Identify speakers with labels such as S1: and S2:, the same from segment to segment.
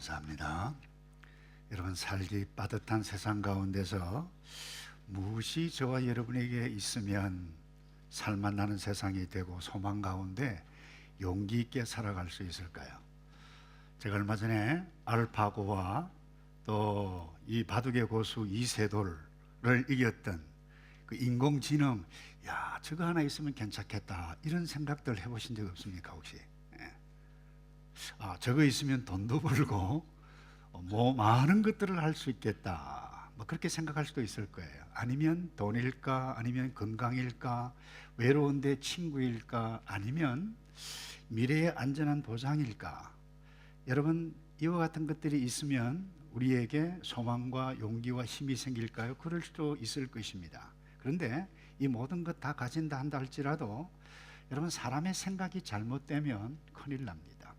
S1: 감사합니다. 여러분, 살기 빠듯한 세상 가운데서 무엇이 저와 여러분에게 있으면 살만나는 세상이 되고 소망 가운데 용기 있게 살아갈 수 있을까요? 제가 얼마 전에 알파고와 또 이 바둑의 고수 이세돌을 이겼던 그 인공지능, 야, 저거 하나 있으면 괜찮겠다, 이런 생각들 해보신 적 없습니까 혹시? 저거 있으면 돈도 벌고 뭐 많은 것들을 할 수 있겠다, 뭐 그렇게 생각할 수도 있을 거예요. 아니면 돈일까, 아니면 건강일까, 외로운데 친구일까, 아니면 미래의 안전한 보장일까. 여러분, 이와 같은 것들이 있으면 우리에게 소망과 용기와 힘이 생길까요? 그럴 수도 있을 것입니다. 그런데 이 모든 것 다 가진다 한다 할지라도 여러분, 사람의 생각이 잘못되면 큰일 납니다.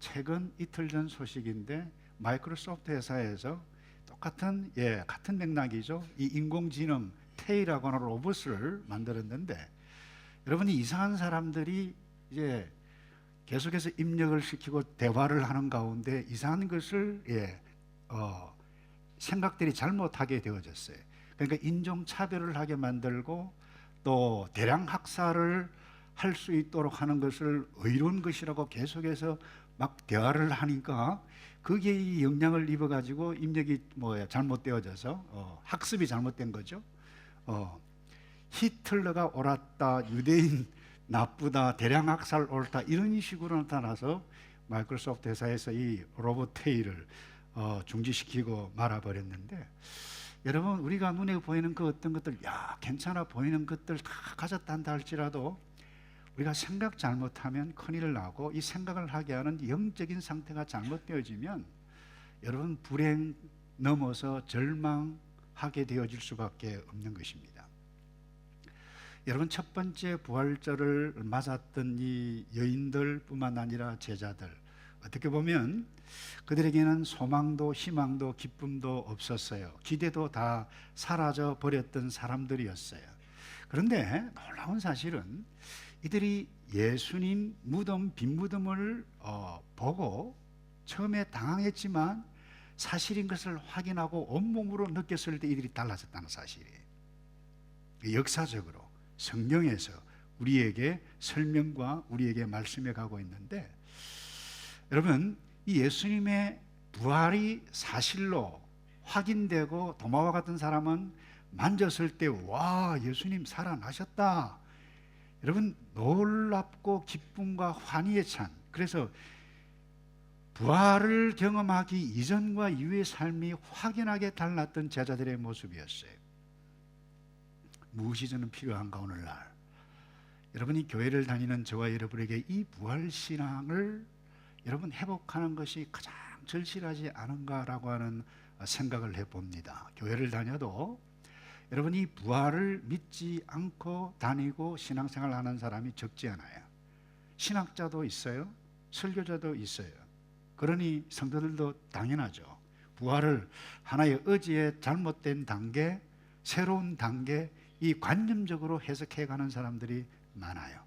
S1: 최근 이틀 전 소식인데 마이크로소프트 회사에서 똑같은 같은 맥락이죠. 이 인공지능 테이라고 하는 로봇을 만들었는데, 여러분이 이상한 사람들이 이제 계속해서 입력을 시키고 대화를 하는 가운데 이상한 것을 생각들이 잘못하게 되어졌어요. 그러니까 인종차별을 하게 만들고 또 대량 학살을 할 수 있도록 하는 것을 의로운 것이라고 계속해서 막 대화를 하니까 거기에 이 영향을 입어가지고 입력이 잘못되어져서 학습이 잘못된 거죠. 히틀러가 옳았다, 유대인 나쁘다, 대량 학살 옳다, 이런 식으로 나타나서 마이크로소프트 회사에서 이 로봇 테이를 중지시키고 말아버렸는데, 여러분, 우리가 눈에 보이는 그 어떤 것들, 괜찮아 보이는 것들 다 가졌다 한다 할지라도 우리가 생각 잘못하면 큰일 나고, 이 생각을 하게 하는 영적인 상태가 잘못되어지면 여러분, 불행 넘어서 절망하게 되어질 수밖에 없는 것입니다. 여러분, 첫 번째 부활절을 맞았던 이 여인들 뿐만 아니라 제자들, 어떻게 보면 그들에게는 소망도 희망도 기쁨도 없었어요. 기대도 다 사라져 버렸던 사람들이었어요. 그런데 놀라운 사실은 이들이 예수님 무덤, 빈 무덤을 보고 처음에 당황했지만 사실인 것을 확인하고 온몸으로 느꼈을 때 이들이 달라졌다는 사실이에요. 역사적으로 성경에서 우리에게 설명과 우리에게 말씀해 가고 있는데, 여러분, 이 예수님의 부활이 사실로 확인되고 도마와 같은 사람은 만졌을 때 와, 예수님 살아나셨다, 여러분, 놀랍고 기쁨과 환희에 찬, 그래서 부활을 경험하기 이전과 이후의 삶이 확연하게 달랐던 제자들의 모습이었어요. 무엇이 저는 필요한가 오늘날? 여러분이 교회를 다니는 저와 여러분에게 이 부활신앙을 여러분 회복하는 것이 가장 절실하지 않은가라고 하는 생각을 해봅니다. 교회를 다녀도 여러분이 부활을 믿지 않고 다니고 신앙생활을 하는 사람이 적지 않아요. 신학자도 있어요, 설교자도 있어요. 그러니 성도들도 당연하죠. 부활을 하나의 의지의 잘못된 단계, 새로운 단계, 이 관념적으로 해석해 가는 사람들이 많아요.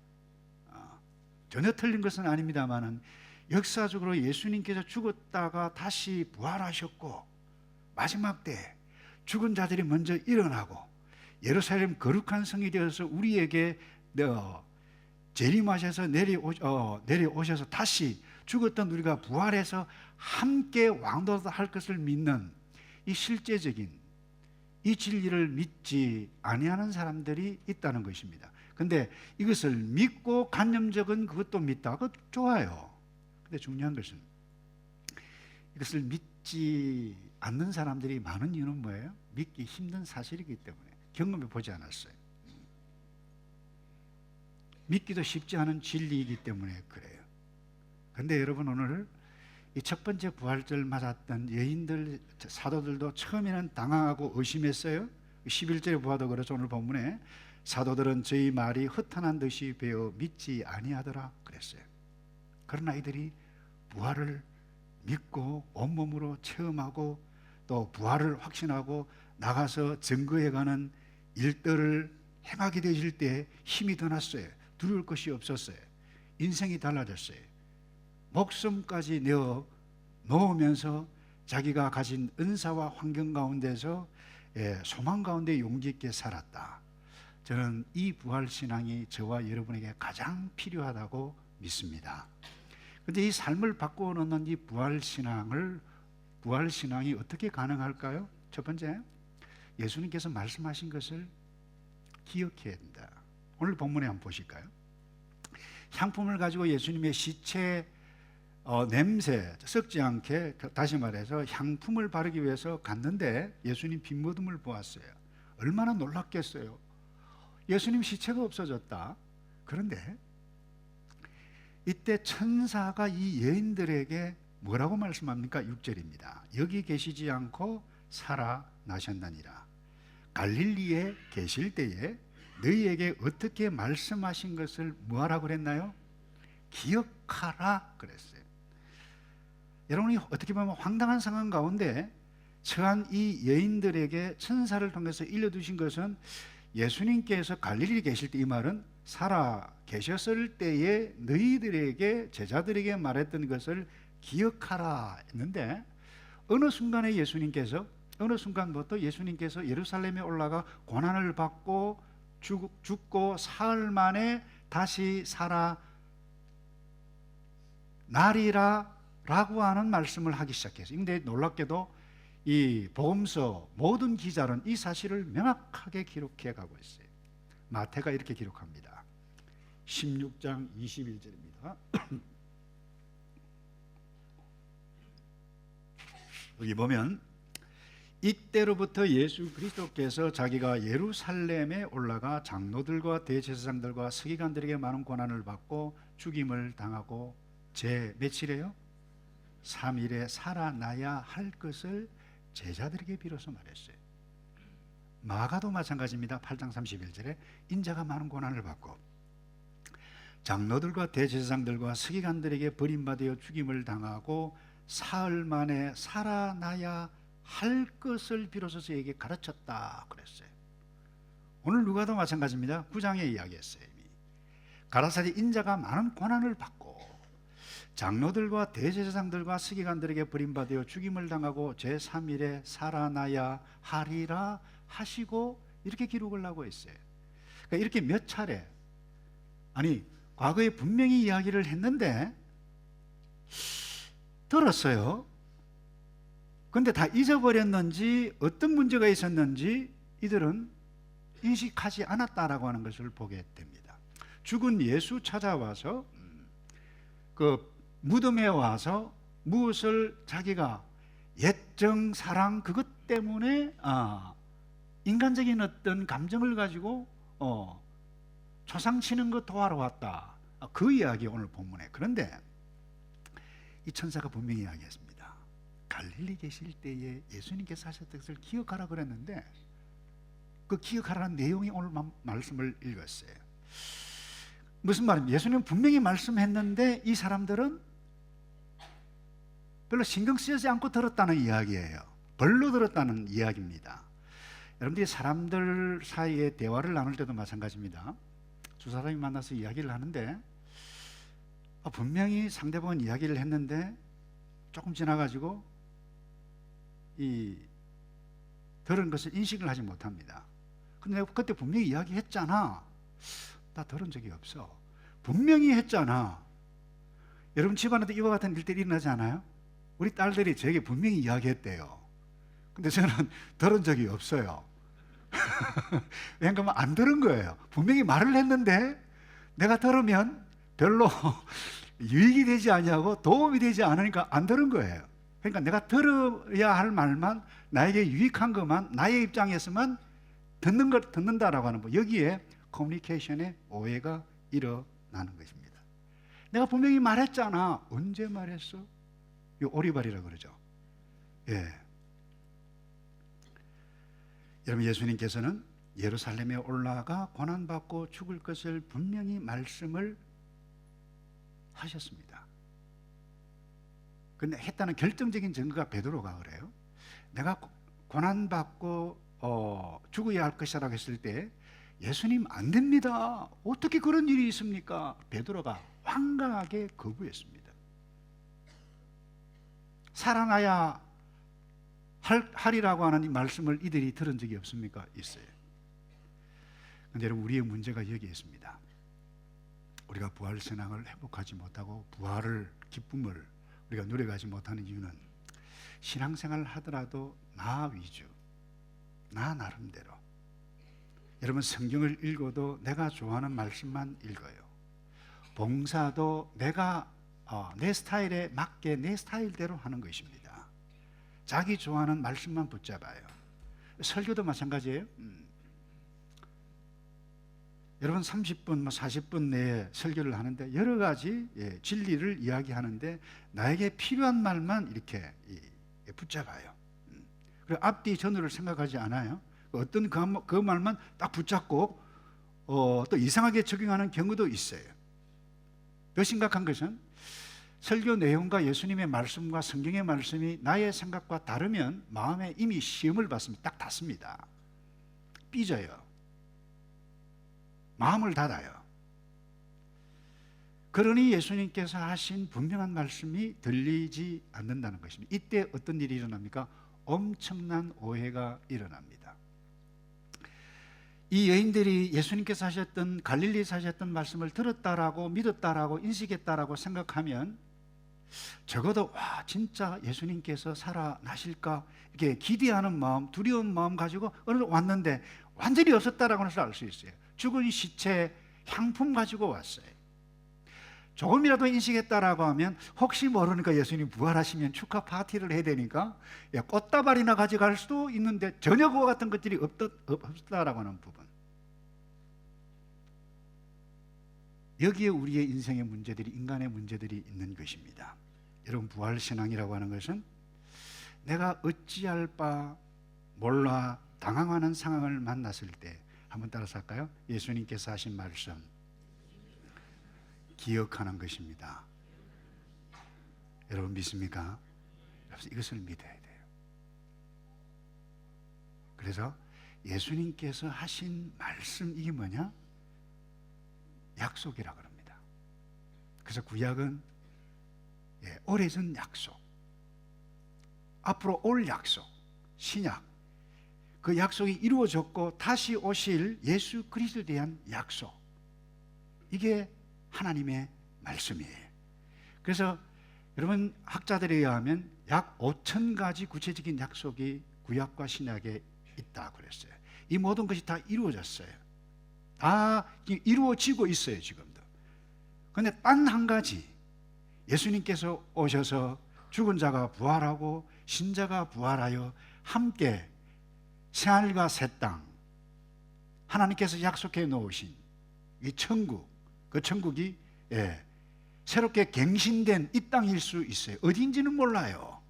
S1: 전혀 틀린 것은 아닙니다만은 역사적으로 예수님께서 죽었다가 다시 부활하셨고 마지막 때 죽은 자들이 먼저 일어나고 예루살렘 거룩한 성이 되어서 우리에게 재림하셔서 내려오셔서 다시 죽었던 우리가 부활해서 함께 왕도할 것을 믿는 이 실제적인 이 진리를 믿지 아니하는 사람들이 있다는 것입니다. 근데 이것을 믿고 관념적인 그것도 믿다, 그것 좋아요. 근데 중요한 것은 이것을 믿지 않는 사람들이 많은 이유는 뭐예요? 믿기 힘든 사실이기 때문에 경험해 보지 않았어요. 믿기도 쉽지 않은 진리이기 때문에 그래요. 근데 여러분, 오늘 이 첫 번째 부활절 맞았던 여인들, 사도들도 처음에는 당황하고 의심했어요. 11절에 보아도 그렇죠. 오늘 본문에 사도들은 저희 말이 허탄한 듯이 배어 믿지 아니하더라 그랬어요. 그러나 이들이 부활을 믿고 온몸으로 체험하고 또 부활을 확신하고 나가서 증거해가는 일들을 행하게 되실 때 힘이 더 났어요. 두려울 것이 없었어요. 인생이 달라졌어요. 목숨까지 내어 놓으면서 자기가 가진 은사와 환경 가운데서 소망 가운데 용기 있게 살았다. 저는 이 부활신앙이 저와 여러분에게 가장 필요하다고 믿습니다. 그런데 이 삶을 바꾸어 놓는 이 부활신앙이 어떻게 가능할까요? 첫 번째, 예수님께서 말씀하신 것을 기억해야 된다. 오늘 본문에 한번 보실까요? 향품을 가지고 예수님의 시체 냄새 썩지 않게, 다시 말해서 향품을 바르기 위해서 갔는데 예수님 빈모둠을 보았어요. 얼마나 놀랐겠어요. 예수님 시체가 없어졌다. 그런데 이때 천사가 이 여인들에게 뭐라고 말씀합니까? 6절입니다. 여기 계시지 않고 살아나셨나니라. 갈릴리에 계실 때에 너희에게 어떻게 말씀하신 것을 뭐하라고 그랬나요? 기억하라 그랬어요. 여러분이 어떻게 보면 황당한 상황 가운데 처한 이 여인들에게 천사를 통해서 일러주신 것은 예수님께서 갈릴리에 계실 때, 이 말은 살아 계셨을 때에 너희들에게, 제자들에게 말했던 것을 기억하라 했는데, 어느 순간에 어느 순간부터 예수님께서 예루살렘에 올라가 고난을 받고 죽고 사흘 만에 다시 살아나리라 라고 하는 말씀을 하기 시작했어요. 근데 놀랍게도 이 복음서 모든 기자는 이 사실을 명확하게 기록해 가고 있어요. 마태가 이렇게 기록합니다. 16장 21절입니다. 여기 보면 이때로부터 예수 그리스도께서 자기가 예루살렘에 올라가 장로들과 대제사장들과 서기관들에게 많은 고난을 받고 죽임을 당하고 제 며칠에요? 3일에 살아나야 할 것을 제자들에게 비로소 말했어요. 마가도 마찬가지입니다. 8장 31절에 인자가 많은 고난을 받고 장로들과 대제사장들과 서기관들에게 버림받아 죽임을 당하고 사흘 만에 살아나야 할 것을 비로소 저에게 가르쳤다 그랬어요. 오늘 누가도 마찬가지입니다. 9장에 이야기했어요. 이미 가라사대 인자가 많은 고난을 받고 장로들과 대제사장들과 서기관들에게 버림받아 죽임을 당하고 제3일에 살아나야 하리라 하시고 이렇게 기록을 하고 있어요. 그러니까 이렇게 몇 차례, 아니 과거에 분명히 이야기를 했는데 들었어요. 그런데 다 잊어버렸는지 어떤 문제가 있었는지 이들은 인식하지 않았다라고 하는 것을 보게 됩니다. 죽은 예수 찾아와서 그 무덤에 와서 무엇을 자기가 옛정 사랑 그것 때문에 인간적인 어떤 감정을 가지고 초상치는 것 도와러 왔다. 그 이야기 오늘 본문에. 그런데 이 천사가 분명히 이야기했습니다. 갈릴리 계실 때에 예수님께서 하셨던 것을 기억하라 그랬는데 그 기억하라는 내용이 오늘 말씀을 읽었어요. 무슨 말입니까? 예수님은 분명히 말씀했는데 이 사람들은 별로 신경 쓰지 않고 들었다는 이야기예요. 별로 들었다는 이야기입니다. 여러분들이 사람들 사이에 대화를 나눌 때도 마찬가지입니다. 두 사람이 만나서 이야기를 하는데 분명히 상대방은 이야기를 했는데 조금 지나가지고 이 들은 것을 인식을 하지 못합니다. 근데 내가 그때 분명히 이야기했잖아. 나 들은 적이 없어. 분명히 했잖아. 여러분 집안에도 이와 같은 일들이 일어나지 않아요? 우리 딸들이 저에게 분명히 이야기했대요. 근데 저는 들은 적이 없어요. 왜냐하면 안 들은 거예요. 분명히 말을 했는데 내가 들으면 별로 유익이 되지 않냐고 도움이 되지 않으니까 안 들은 거예요. 그러니까 내가 들어야 할 말만, 나에게 유익한 것만, 나의 입장에서만 듣는다라고 하는 거. 여기에 커뮤니케이션의 오해가 일어나는 것입니다. 내가 분명히 말했잖아. 언제 말했어? 이 오리발이라고 그러죠. 예. 여러분, 예수님께서는 예루살렘에 올라가 고난받고 죽을 것을 분명히 말씀을 하셨습니다. 근데 했다는 결정적인 증거가 베드로가 그래요. 내가 고난받고 죽어야 할 것이라고 했을 때 예수님 안 됩니다. 어떻게 그런 일이 있습니까? 베드로가 황당하게 거부했습니다. 살아나야 하리라고 하는 이 말씀을 이들이 들은 적이 없습니까? 있어요. 그런데 여러분, 우리의 문제가 여기에 있습니다. 우리가 부활신앙을 회복하지 못하고 부활을, 기쁨을 우리가 누려가지 못하는 이유는 신앙생활을 하더라도 나 위주, 나 나름대로. 여러분, 성경을 읽어도 내가 좋아하는 말씀만 읽어요. 봉사도 내가 내 스타일에 맞게 내 스타일대로 하는 것입니다. 자기 좋아하는 말씀만 붙잡아요. 설교도 마찬가지예요. 여러분, 30분, 40분 내에 설교를 하는데 여러 가지 진리를 이야기하는데 나에게 필요한 말만 이렇게 붙잡아요. 그리고 앞뒤 전후를 생각하지 않아요. 어떤 그 말만 딱 붙잡고 또 이상하게 적용하는 경우도 있어요. 더 심각한 것은 설교 내용과 예수님의 말씀과 성경의 말씀이 나의 생각과 다르면 마음에 이미 시험을 받습니다. 딱 닫습니다. 삐져요. 마음을 닫아요. 그러니 예수님께서 하신 분명한 말씀이 들리지 않는다는 것입니다. 이때 어떤 일이 일어납니까? 엄청난 오해가 일어납니다. 이 여인들이 예수님께서 하셨던, 갈릴리에서 하셨던 말씀을 들었다라고, 믿었다라고, 인식했다라고 생각하면 적어도 진짜 예수님께서 살아나실까 이렇게 기대하는 마음, 두려운 마음 가지고 어느 왔는데 완전히 없었다라고 해서 알 수 있어요. 죽은 시체 향품 가지고 왔어요. 조금이라도 인식했다라고 하면 혹시 모르니까 예수님 부활하시면 축하 파티를 해야 되니까 꽃다발이나 가져갈 수도 있는데 전혀 그와 같은 것들이 없다라고 하는 부분, 여기에 우리의 인생의 문제들이, 인간의 문제들이 있는 것입니다. 여러분, 부활신앙이라고 하는 것은 내가 어찌할 바 몰라 당황하는 상황을 만났을 때 한번 따라서 할까요? 예수님께서 하신 말씀 기억하는 것입니다. 여러분 믿습니까? 이것을 믿어야 돼요. 그래서 예수님께서 하신 말씀, 이게 뭐냐? 약속이라 그럽니다. 그래서 구약은 오래전 약속, 앞으로 올 약속, 신약, 그 약속이 이루어졌고 다시 오실 예수 그리스도에 대한 약속, 이게 하나님의 말씀이에요. 그래서 여러분, 학자들에 의하면 약 5,000가지 구체적인 약속이 구약과 신약에 있다고 그랬어요. 이 모든 것이 다 이루어졌어요. 다 이루어지고 있어요, 지금도. 그런데 단 한 가지, 예수님께서 오셔서 죽은 자가 부활하고 신자가 부활하여 함께 새하늘과 새 땅, 하나님께서 약속해 놓으신 이 천국, 그 천국이 새롭게 갱신된 이 땅일 수 있어요. 어디인지는 몰라요.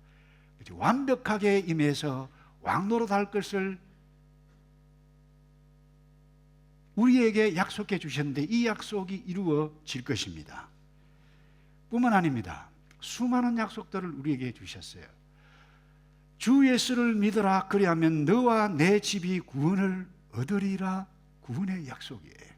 S1: 완벽하게 임해서 왕노릇할 것을 우리에게 약속해 주셨는데 이 약속이 이루어질 것입니다. 뿐만 아닙니다. 수많은 약속들을 우리에게 주셨어요. 주 예수를 믿어라, 그리하면 너와 내 집이 구원을 얻으리라. 구원의 약속이에요.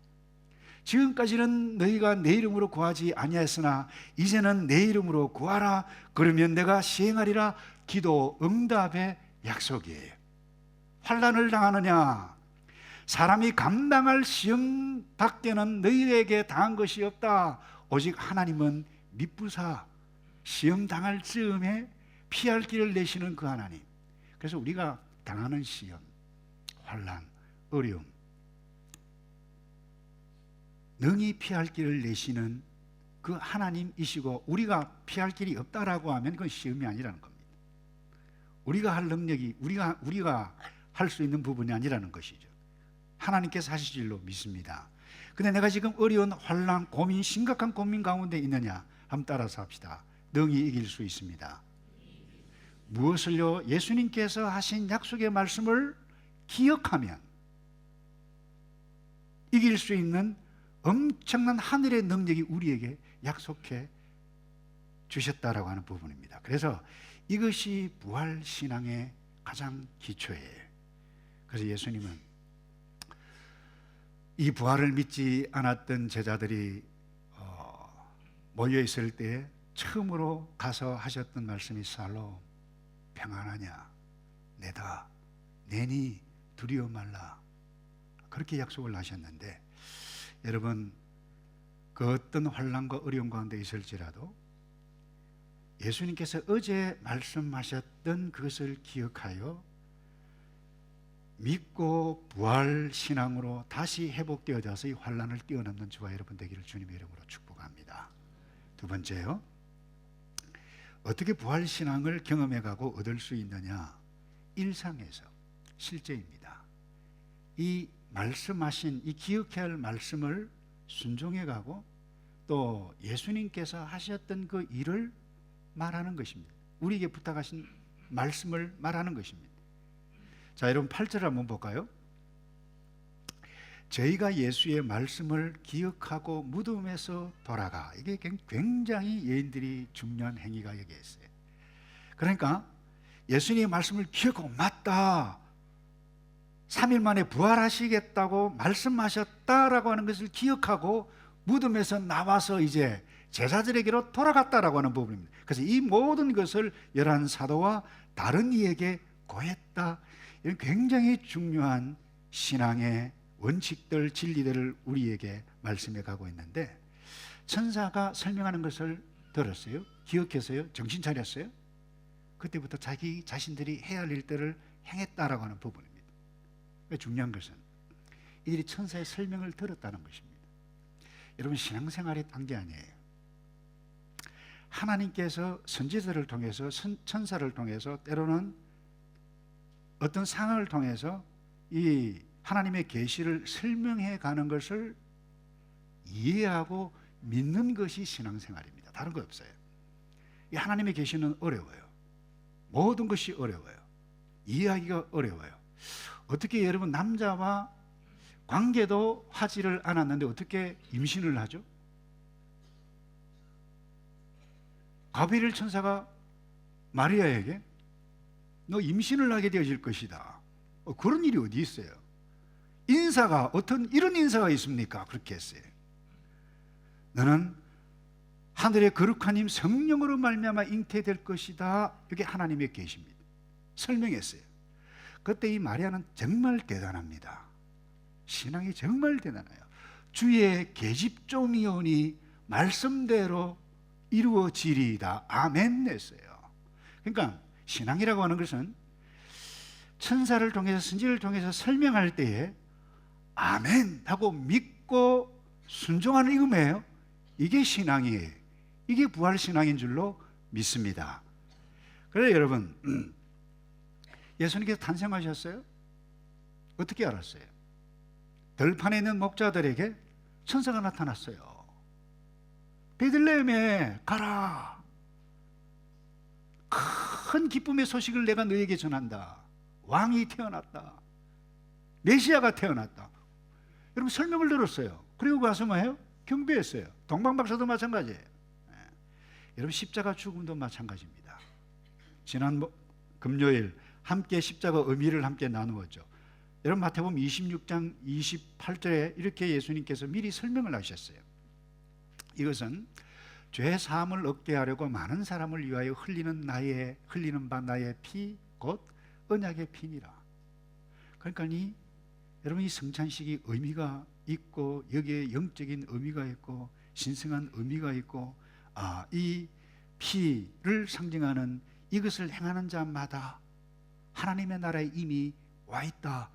S1: 지금까지는 너희가 내 이름으로 구하지 아니하였으나 이제는 내 이름으로 구하라, 그러면 내가 시행하리라. 기도 응답의 약속이에요. 환난을 당하느냐, 사람이 감당할 시험 밖에는 너희에게 당한 것이 없다. 오직 하나님은 미쁘사 시험 당할 즈음에 피할 길을 내시는 그 하나님. 그래서 우리가 당하는 시험, 환난, 어려움, 능히 피할 길을 내시는 그 하나님이시고, 우리가 피할 길이 없다라고 하면 그건 시험이 아니라는 겁니다. 우리가 할 능력이 우리가 할 수 있는 부분이 아니라는 것이죠. 하나님께서 하실 줄로 믿습니다. 근데 내가 지금 어려운 환난, 고민, 심각한 고민 가운데 있느냐? 한번 따라서 합시다. 능히 이길 수 있습니다. 무엇을요? 예수님께서 하신 약속의 말씀을 기억하면 이길 수 있는 엄청난 하늘의 능력이 우리에게 약속해 주셨다라고 하는 부분입니다. 그래서 이것이 부활신앙의 가장 기초예요. 그래서 예수님은 이 부활을 믿지 않았던 제자들이 모여 있을 때 처음으로 가서 하셨던 말씀이 살롬 평안하냐, 내다 내니 두려워 말라, 그렇게 약속을 하셨는데, 여러분 그 어떤 환난과 어려움 가운데 있을지라도 예수님께서 어제 말씀하셨던 그것을 기억하여 믿고 부활 신앙으로 다시 회복되어져서 이 환난을 뛰어넘는 저와 여러분 되기를 주님의 이름으로 축복합니다. 두 번째요, 어떻게 부활 신앙을 경험해가고 얻을 수 있느냐? 일상에서, 실제입니다. 이 말씀하신, 이 기억해야 할 말씀을 순종해가고 또 예수님께서 하셨던 그 일을 말하는 것입니다. 우리에게 부탁하신 말씀을 말하는 것입니다. 자, 여러분 8절 한번 볼까요? 저희가 예수의 말씀을 기억하고 무덤에서 돌아가. 이게 굉장히 여인들이 중요한 행위가 여기에 있어요. 그러니까 예수님의 말씀을 기억하고, 맞다, 3일 만에 부활하시겠다고 말씀하셨다라고 하는 것을 기억하고 무덤에서 나와서 이제 제자들에게로 돌아갔다라고 하는 부분입니다. 그래서 이 모든 것을 열한 사도와 다른 이에게 고했다. 이런 굉장히 중요한 신앙의 원칙들, 진리들을 우리에게 말씀해 가고 있는데, 천사가 설명하는 것을 들었어요? 기억했어요? 정신 차렸어요? 그때부터 자기 자신들이 해야 할 일들을 행했다라고 하는 부분입니다. 중요한 것은 이들이 천사의 설명을 들었다는 것입니다. 여러분, 신앙생활이 딴 게 아니에요. 하나님께서 선지자들을 통해서, 천사를 통해서, 때로는 어떤 상황을 통해서 이 하나님의 계시를 설명해 가는 것을 이해하고 믿는 것이 신앙생활입니다. 다른 거 없어요. 이 하나님의 계시는 어려워요. 모든 것이 어려워요. 이해하기가 어려워요. 어떻게 여러분, 남자와 관계도 하지를 않았는데 어떻게 임신을 하죠? 가브리엘 천사가 마리아에게 너 임신을 하게 되어질 것이다. 그런 일이 어디 있어요? 인사가, 어떤 이런 인사가 있습니까? 그렇게 했어요. 너는 하늘의 거룩한 힘 성령으로 말미암아 잉태될 것이다. 이게 하나님의 계시입니다. 설명했어요. 그때 이 마리아는 정말 대단합니다. 신앙이 정말 대단해요. 주의 계집종이오니 말씀대로 이루어지리이다. 아멘 했어요. 그러니까 신앙이라고 하는 것은 천사를 통해서, 선지를 통해서 설명할 때에 아멘 하고 믿고 순종하는 이음이에요. 이게 신앙이에요. 이게 부활 신앙인 줄로 믿습니다. 그래서 여러분, 예수님께서 탄생하셨어요? 어떻게 알았어요? 들판에 있는 목자들에게 천사가 나타났어요. 베들레헴에 가라, 큰 기쁨의 소식을 내가 너에게 전한다. 왕이 태어났다. 메시아가 태어났다. 여러분, 설명을 들었어요. 그리고 가서 뭐예요? 경배했어요. 동방박사도 마찬가지예요. 여러분, 십자가 죽음도 마찬가지입니다. 지난 금요일 함께 십자가 의미를 함께 나누었죠. 여러분, 마태복음 26장 28절에 이렇게 예수님께서 미리 설명을 하셨어요. 이것은 죄 사함을 얻게 하려고 많은 사람을 위하여 흘리는 바 나의 피, 곧 언약의 피니라. 그러니까 여러분, 이 성찬식이 의미가 있고, 여기에 영적인 의미가 있고, 신성한 의미가 있고, 이 피를 상징하는 이것을 행하는 자마다 하나님의 나라에 이미 와 있다.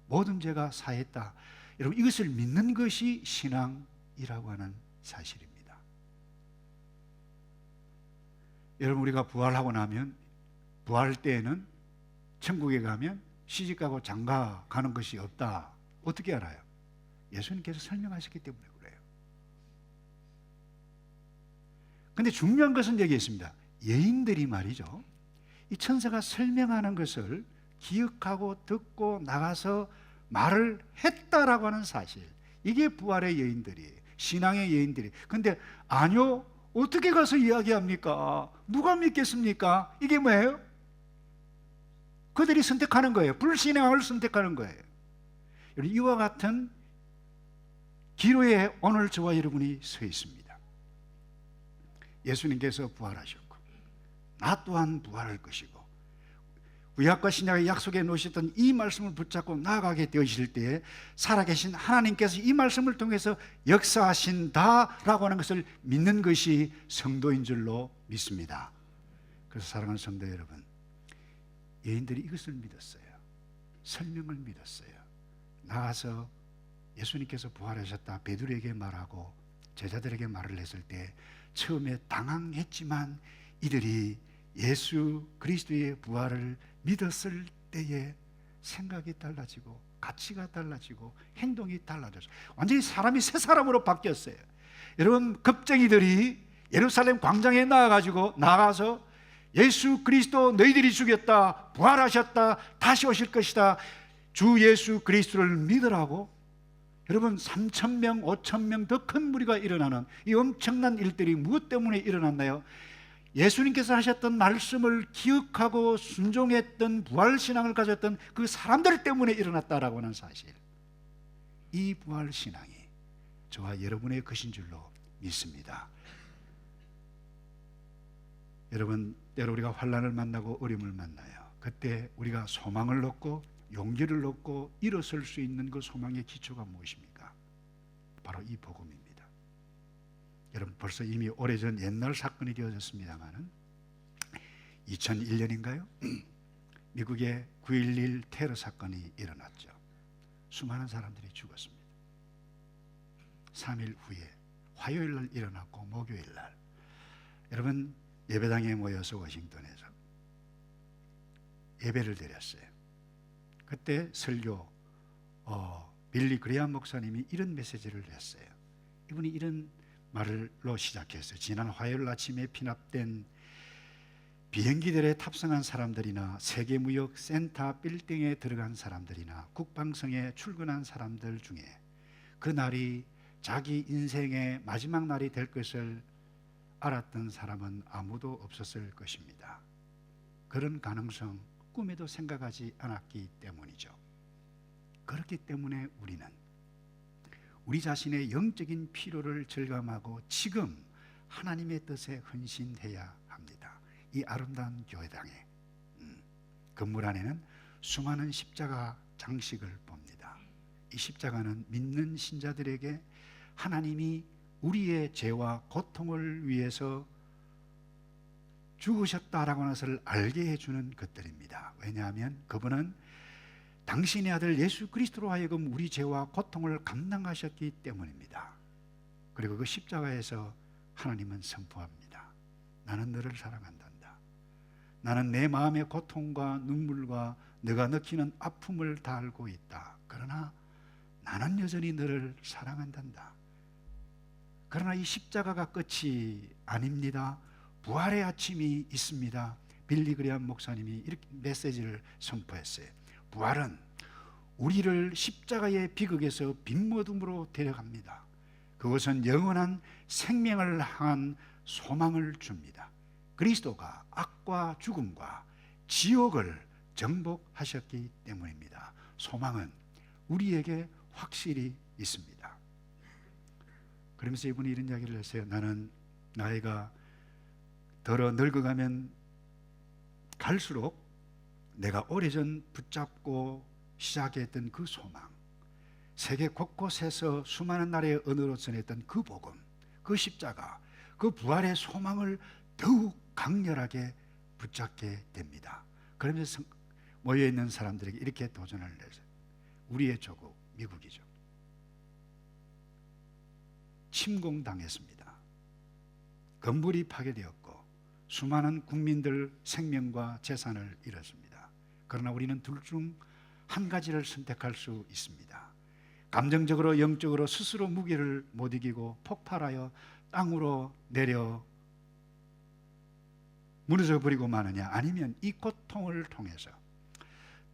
S1: 모든 죄가 사했다. 여러분, 이것을 믿는 것이 신앙이라고 하는 사실입니다. 여러분, 우리가 부활하고 나면, 부활 때에는 천국에 가면 시집가고 장가 가는 것이 없다. 어떻게 알아요? 예수님께서 설명하셨기 때문에 그래요. 근데 중요한 것은 여기 있습니다. 여인들이 말이죠, 이 천사가 설명하는 것을 기억하고 듣고 나가서 말을 했다라고 하는 사실, 이게 부활의 여인들이에요. 신앙의 여인들이. 근데 아니요, 어떻게 가서 이야기합니까? 누가 믿겠습니까? 이게 뭐예요? 그들이 선택하는 거예요. 불신앙을 선택하는 거예요. 이와 같은 기로에 오늘 저와 여러분이 서 있습니다. 예수님께서 부활하셨고 나 또한 부활할 것이고 구약과 신약의 약속에 놓으셨던 이 말씀을 붙잡고 나아가게 되실 때에 살아계신 하나님께서 이 말씀을 통해서 역사하신다라고 하는 것을 믿는 것이 성도인 줄로 믿습니다. 그래서 사랑하는 성도 여러분, 여인들이 이것을 믿었어요. 설명을 믿었어요. 나가서 예수님께서 부활하셨다 베드로에게 말하고 제자들에게 말을 했을 때 처음에 당황했지만 이들이 예수 그리스도의 부활을 믿었을 때에 생각이 달라지고 가치가 달라지고 행동이 달라졌어요. 완전히 사람이 새 사람으로 바뀌었어요. 여러분, 겁쟁이들이 예루살렘 광장에 나가서 예수 그리스도 너희들이 죽였다, 부활하셨다, 다시 오실 것이다, 주 예수 그리스도를 믿으라고. 여러분, 3,000명, 5,000명 더 큰 무리가 일어나는 이 엄청난 일들이 무엇 때문에 일어났나요? 예수님께서 하셨던 말씀을 기억하고 순종했던 부활신앙을 가졌던 그 사람들 때문에 일어났다라고 하는 사실, 이 부활신앙이 저와 여러분의 것인 줄로 믿습니다. 여러분, 때로 우리가 환난을 만나고 어려움을 만나요. 그때 우리가 소망을 얻고 용기를 얻고 일어설 수 있는 그 소망의 기초가 무엇입니까? 바로 이 복음입니다. 여러분, 벌써 이미 오래전 옛날 사건이 되어졌습니다마는 2001년인가요? 미국의 9.11 테러 사건이 일어났죠. 수많은 사람들이 죽었습니다. 3일 후에 화요일 날 일어났고 목요일 날 여러분 예배당에 모여서 워싱턴에서 예배를 드렸어요. 그때 설교 빌리 그레이엄 목사님이 이런 메시지를 했어요. 이분이 이런 말로 시작했어요. 지난 화요일 아침에 피납된 비행기들에 탑승한 사람들이나 세계무역센터 빌딩에 들어간 사람들이나 국방성에 출근한 사람들 중에 그 날이 자기 인생의 마지막 날이 될 것을 알았던 사람은 아무도 없었을 것입니다. 그런 가능성 꿈에도 생각하지 않았기 때문이죠. 그렇기 때문에 우리는 우리 자신의 영적인 필요를 절감하고 지금 하나님의 뜻에 헌신해야 합니다. 이 아름다운 교회당에 건물 안에는 수많은 십자가 장식을 봅니다. 이 십자가는 믿는 신자들에게 하나님이 우리의 죄와 고통을 위해서 죽으셨다라고 하는 것을 알게 해주는 것들입니다. 왜냐하면 그분은 당신의 아들 예수 그리스도로 하여금 우리 죄와 고통을 감당하셨기 때문입니다. 그리고 그 십자가에서 하나님은 선포합니다. 나는 너를 사랑한단다. 나는 내 마음의 고통과 눈물과 네가 느끼는 아픔을 다 알고 있다. 그러나 나는 여전히 너를 사랑한단다. 그러나 이 십자가가 끝이 아닙니다. 부활의 아침이 있습니다. 빌리 그레이엄 목사님이 이렇게 메시지를 선포했어요. 부활은 우리를 십자가의 비극에서 빈모둠으로 데려갑니다. 그것은 영원한 생명을 향한 소망을 줍니다. 그리스도가 악과 죽음과 지옥을 정복하셨기 때문입니다. 소망은 우리에게 확실히 있습니다. 그러면서 이분이 이런 이야기를 했어요. 나는 나이가 더러 늙어가면 갈수록 내가 오래전 붙잡고 시작했던 그 소망, 세계 곳곳에서 수많은 나라의 언어로 전했던 그 복음, 그 십자가, 그 부활의 소망을 더욱 강렬하게 붙잡게 됩니다. 그러면서 모여있는 사람들에게 이렇게 도전을 내세요. 우리의 조국 미국이죠. 침공당했습니다. 건물이 파괴되었고 수많은 국민들 생명과 재산을 잃었습니다. 그러나 우리는 둘 중 한 가지를 선택할 수 있습니다. 감정적으로 영적으로 스스로 무게를 못 이기고 폭발하여 땅으로 내려 무너져 버리고 마느냐, 아니면 이 고통을 통해서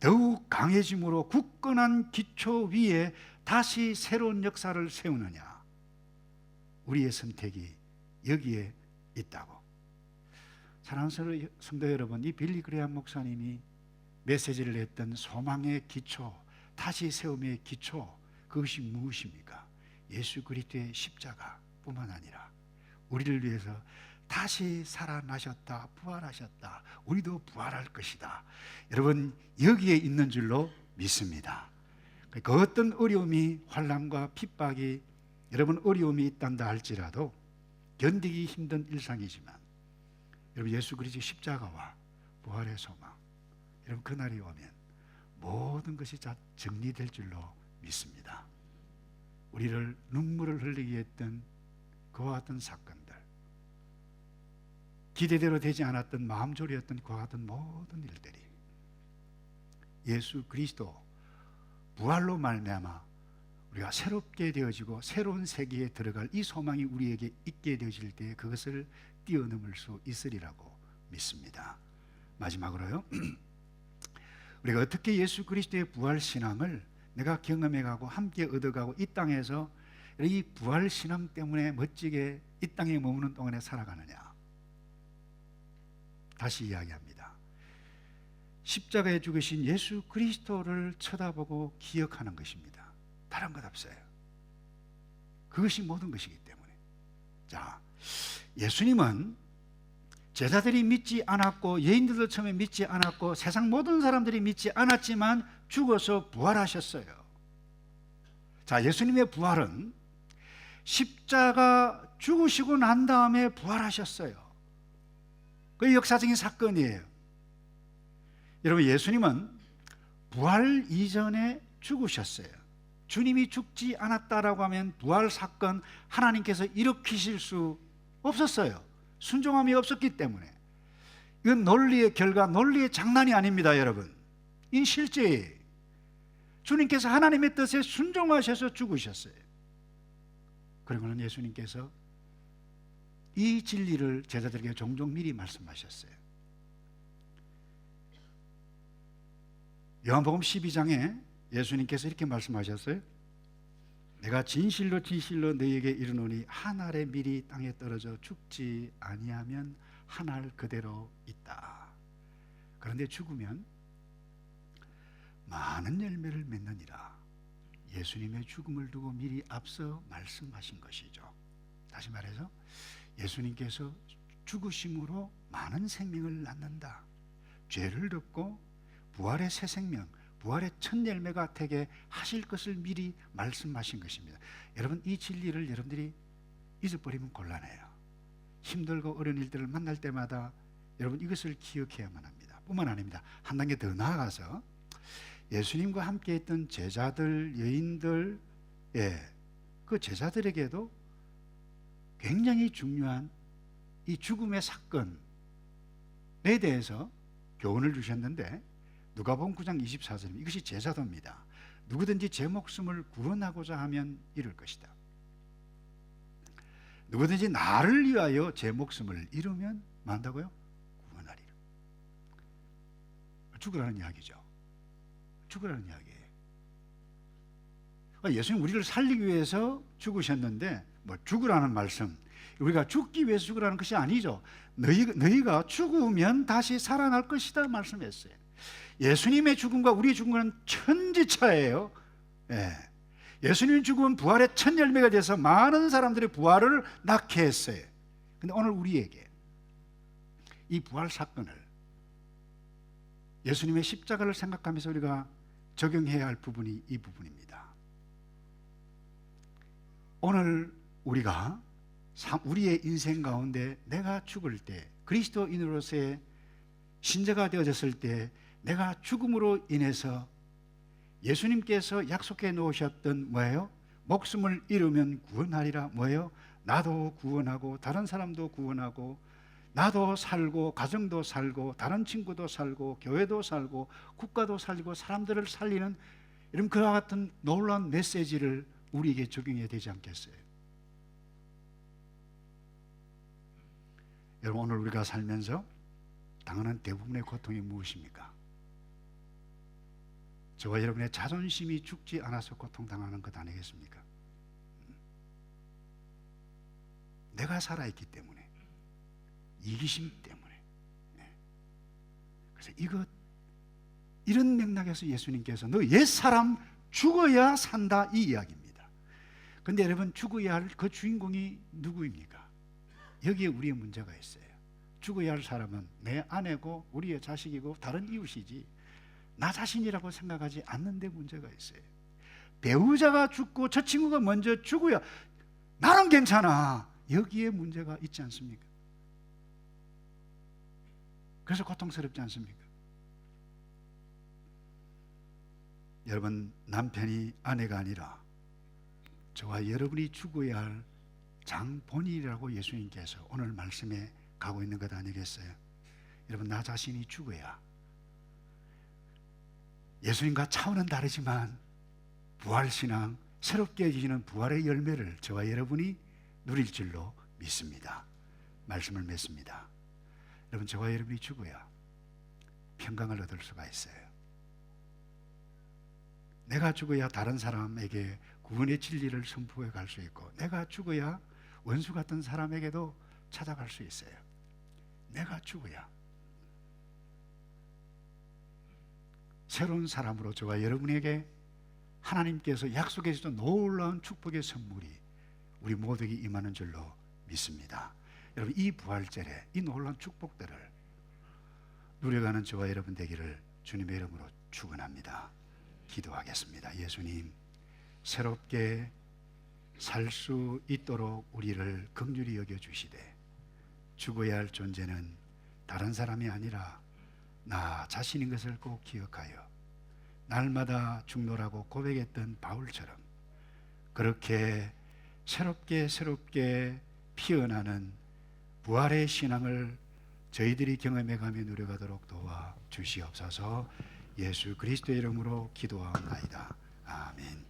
S1: 더욱 강해짐으로 굳건한 기초 위에 다시 새로운 역사를 세우느냐. 우리의 선택이 여기에 있다고. 사랑하는 성도 여러분, 이 빌리 그레이엄 목사님이 메시지를 했던 소망의 기초, 다시 세움의 기초, 그것이 무엇입니까? 예수 그리스도의 십자가뿐만 아니라 우리를 위해서 다시 살아나셨다, 부활하셨다. 우리도 부활할 것이다. 여러분, 여기에 있는 줄로 믿습니다. 그 어떤 어려움이, 환난과 핍박이, 여러분 어려움이 있단다 할지라도 견디기 힘든 일상이지만 여러분, 예수 그리스도의 십자가와 부활의 소망, 여러분 그날이 오면 모든 것이 다 정리될 줄로 믿습니다. 우리를 눈물을 흘리게 했던 그와 같은 사건들, 기대대로 되지 않았던 마음졸이었던 그와 같은 모든 일들이 예수 그리스도 부활로 말미암아 우리가 새롭게 되어지고 새로운 세계에 들어갈 이 소망이 우리에게 있게 되어질 때 그것을 뛰어넘을 수 있으리라고 믿습니다. 마지막으로요, 우리가 어떻게 예수 그리스도의 부활 신앙을 내가 경험해가고 함께 얻어가고 이 땅에서 이 부활 신앙 때문에 멋지게 이 땅에 머무는 동안에 살아가느냐. 다시 이야기합니다. 십자가에 죽으신 예수 그리스도를 쳐다보고 기억하는 것입니다. 다른 것 없어요. 그것이 모든 것이기 때문에. 자, 예수님은 제자들이 믿지 않았고 여인들도 처음에 믿지 않았고 세상 모든 사람들이 믿지 않았지만 죽어서 부활하셨어요. 자, 예수님의 부활은 십자가 죽으시고 난 다음에 부활하셨어요. 그 역사적인 사건이에요. 여러분, 예수님은 부활 이전에 죽으셨어요. 주님이 죽지 않았다라고 하면 부활 사건 하나님께서 일으키실 수 없었어요. 순종함이 없었기 때문에. 이건 논리의 결과, 논리의 장난이 아닙니다, 여러분. 이 실제예요. 주님께서 하나님의 뜻에 순종하셔서 죽으셨어요. 그리고는 예수님께서 이 진리를 제자들에게 종종 미리 말씀하셨어요. 요한복음 12장에 예수님께서 이렇게 말씀하셨어요. 내가 진실로 진실로 너희에게 이르노니 한 알의 밀이 땅에 떨어져 죽지 아니하면 한 알 그대로 있다. 그런데 죽으면 많은 열매를 맺느니라. 예수님의 죽음을 두고 미리 앞서 말씀하신 것이죠. 다시 말해서 예수님께서 죽으심으로 많은 생명을 낳는다. 죄를 덮고 부활의 새 생명, 부활의 첫 열매가 되게 하실 것을 미리 말씀하신 것입니다. 여러분, 이 진리를 여러분들이 잊어버리면 곤란해요. 힘들고 어려운 일들을 만날 때마다 여러분 이것을 기억해야만 합니다. 뿐만 아닙니다. 한 단계 더 나아가서 예수님과 함께 했던 제자들, 여인들, 그 제자들에게도 굉장히 중요한 이 죽음의 사건에 대해서 교훈을 주셨는데, 누가복음 9장 24절, 이것이 제자도입니다. 누구든지 제 목숨을 구원하고자 하면 이룰 것이다. 누구든지 나를 위하여 제 목숨을 잃으면 만다고요? 구원하리라. 죽으라는 이야기죠. 죽으라는 이야기예요. 예수님 우리를 살리기 위해서 죽으셨는데 뭐 죽으라는 말씀, 우리가 죽기 위해서 죽으라는 것이 아니죠. 너희가 죽으면 다시 살아날 것이다 말씀했어요. 예수님의 죽음과 우리의 죽음은 천지차예요. 예수님의 죽음은 부활의 첫 열매가 돼서 많은 사람들의 부활을 낳게 했어요. 근데 오늘 우리에게 이 부활 사건을 예수님의 십자가를 생각하면서 우리가 적용해야 할 부분이 이 부분입니다. 오늘 우리가 우리의 인생 가운데 내가 죽을 때, 그리스도인으로서의 신자가 되어졌을 때 내가 죽음으로 인해서 예수님께서 약속해 놓으셨던 뭐예요? 목숨을 잃으면 구원하리라. 뭐예요? 나도 구원하고 다른 사람도 구원하고 나도 살고 가정도 살고 다른 친구도 살고 교회도 살고 국가도 살리고 사람들을 살리는 이런 그와 같은 놀라운 메시지를 우리에게 적용해야 되지 않겠어요? 여러분, 오늘 우리가 살면서 당하는 대부분의 고통이 무엇입니까? 저와 여러분의 자존심이 죽지 않아서 고통당하는 것 아니겠습니까? 내가 살아있기 때문에, 이기심 때문에. 그래서 이런 맥락에서 예수님께서 너 옛사람 죽어야 산다 이 이야기입니다. 그런데 여러분, 죽어야 할 그 주인공이 누구입니까? 여기에 우리의 문제가 있어요. 죽어야 할 사람은 내 아내고 우리의 자식이고 다른 이웃이지 나 자신이라고 생각하지 않는 데 문제가 있어요. 배우자가 죽고 저 친구가 먼저 죽어야 나는 괜찮아. 여기에 문제가 있지 않습니까? 그래서 고통스럽지 않습니까? 여러분, 남편이 아내가 아니라 저와 여러분이 죽어야 할 장본인이라고 예수님께서 오늘 말씀에 가고 있는 것 아니겠어요? 여러분, 나 자신이 죽어야 예수님과 차원은 다르지만 부활신앙, 새롭게 해주시는 부활의 열매를 저와 여러분이 누릴 줄로 믿습니다. 말씀을 맺습니다. 여러분, 저와 여러분이 죽어야 평강을 얻을 수가 있어요. 내가 죽어야 다른 사람에게 구원의 진리를 선포해 갈 수 있고, 내가 죽어야 원수 같은 사람에게도 찾아갈 수 있어요. 내가 죽어야 새로운 사람으로 저와 여러분에게 하나님께서 약속해 주신 놀라운 축복의 선물이 우리 모두에게 임하는 줄로 믿습니다. 여러분, 이 부활절에 이 놀라운 축복들을 누려가는 저와 여러분 되기를 주님의 이름으로 축원합니다. 기도하겠습니다. 예수님, 새롭게 살 수 있도록 우리를 긍휼히 여겨주시되, 죽어야 할 존재는 다른 사람이 아니라 나 자신인 것을 꼭 기억하여 날마다 죽노라고 고백했던 바울처럼 그렇게 새롭게 피어나는 부활의 신앙을 저희들이 경험해가며 누려가도록 도와 주시옵소서. 예수 그리스도의 이름으로 기도하옵나이다. 아멘.